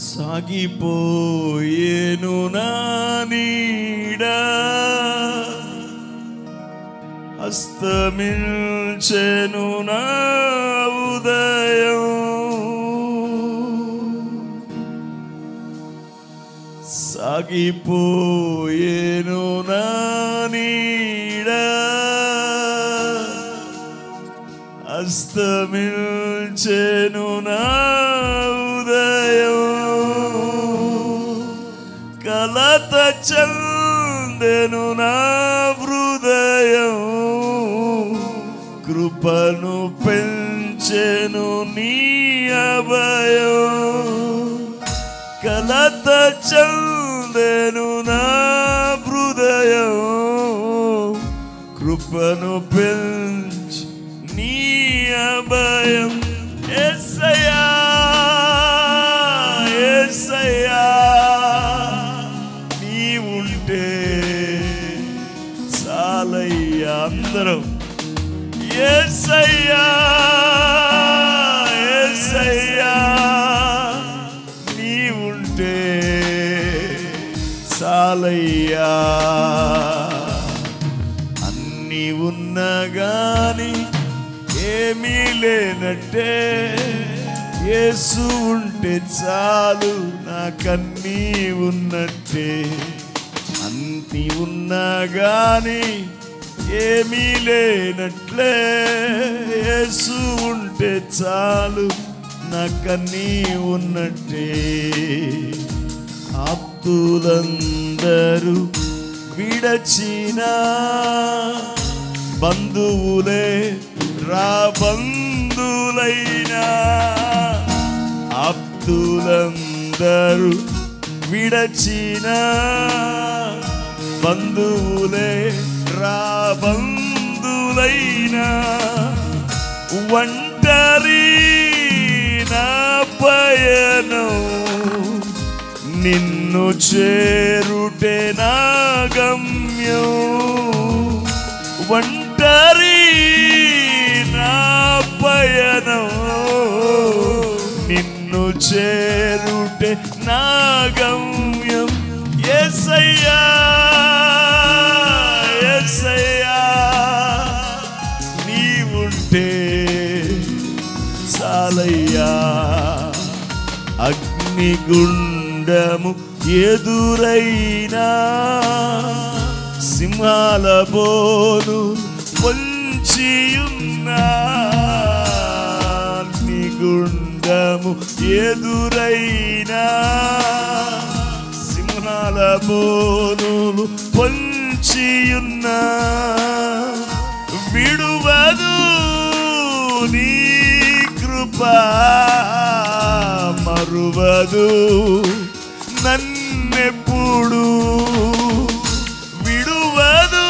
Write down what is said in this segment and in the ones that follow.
సాగిపోయేను నా నీడ, అస్తమించెను నా ఉదయం. సాగిపోయేను నా నీడ, అస్తమించెను నా ఉదయం. కలత చెందెను నా హృదయం, కృపను పెంచెను నీ అభయం. కలత చెందెను నా హృదయం, కృపను పెంచి నీ అభయం. యేసయ్యా యేసయ్యా నీవుంటే చాలయ్యా. అందరం యేసయ్యా యేసయ్యా నీవుంటే చాలయ్యా. అన్నీ ఉన్నా గాని ఏమీ లేనట్టే, యేసు ఉంటే చాలు నాకన్నీ ఉన్నట్టే. అన్నీ ఉన్నా గాని ఏమీ లేనట్లే, యేసు ఉంటే చాలు నాకన్నీ ఉన్నట్టే. ఆప్తులందరూ విడచినా, బంధువులే రాబంధులైనా, ఆప్తులందరూ విడచినా, బంధువులే రాబంధులైనా, ఒంటరి నా పయనం నిన్ను చేరుటే నా గమ్యం. ఒంటరి నా పయనం నిన్ను చేరుటే నా గమ్యం. యేసయ్యా యేసయ్యా నీవుంటే చాలయ్యా. అగ్నిగుండము ఎదురైనా, సింహాల బోను పొంచియున్నా, అగ్నిగుండము ఎదురైనా, సింహాల బోనులు పొంచియున్నా, విడువదు నీ కృప, మరువదు నన్నెప్పుడు. విడువదు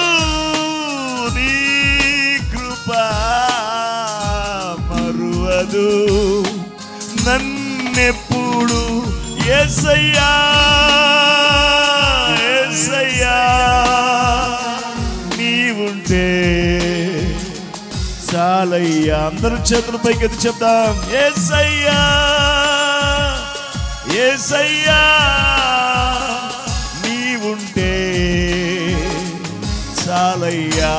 నీ కృప, మరువదు నన్నెప్పుడు. యేసయ్యా యేసయ్యా నీవుంటే చాలయ్యా. అందరూ చేతుల పైకెత్తి చెప్దాం. యేసయ్యా యేసయ్యా నీవుంటే చాలయ్యా.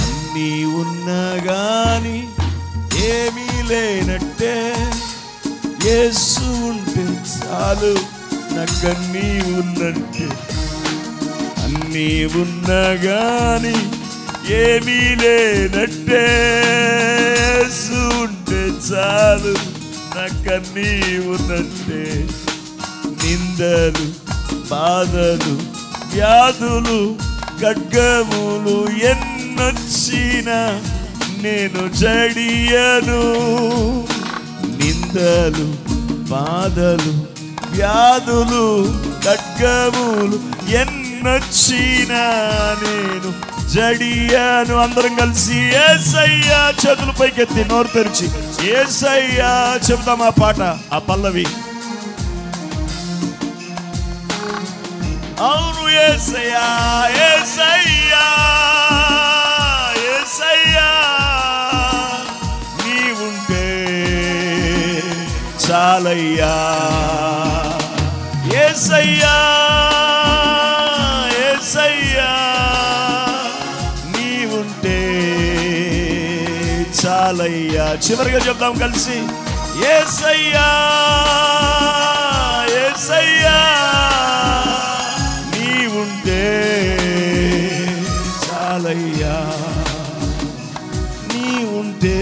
అన్నీ ఉన్నా గాని ఏమీ లేనట్టే, యేసు ఉంటే చాలు నాకన్నీ ఉన్నట్టే. అన్నీ ఉన్నా గాని ఏమీ లేనట్టే, యేసు ఉంటే చాలు నాకన్నీ ఉన్నట్టే. నిందలు బాధలు వ్యాధులు ఖడ్గములు ఎన్నొచ్చినా నేను జడియను. నిందలు బాధలు వ్యాధులు ఖడ్గములు ఎన్నొచ్చినా నేను జడియను. అందరం కలిసి యేసయ్యా చేతుల పైకెత్తి నోరు తెరిచి యేసయ్యా చెప్తాం ఆ పాట, ఆ పల్లవి. అవును యేసయ్యా యేసయ్యా యేసయ్యా నీవుంటే చాలయ్యా. యేసయ్యా యేసయ్యా నీవుంటే చాలయ్యా. చివరిగా చెప్దాం కలిసి, యేసయ్యా యేసయ్యా నీవుంటే చాలయ్యా, నీవుంటే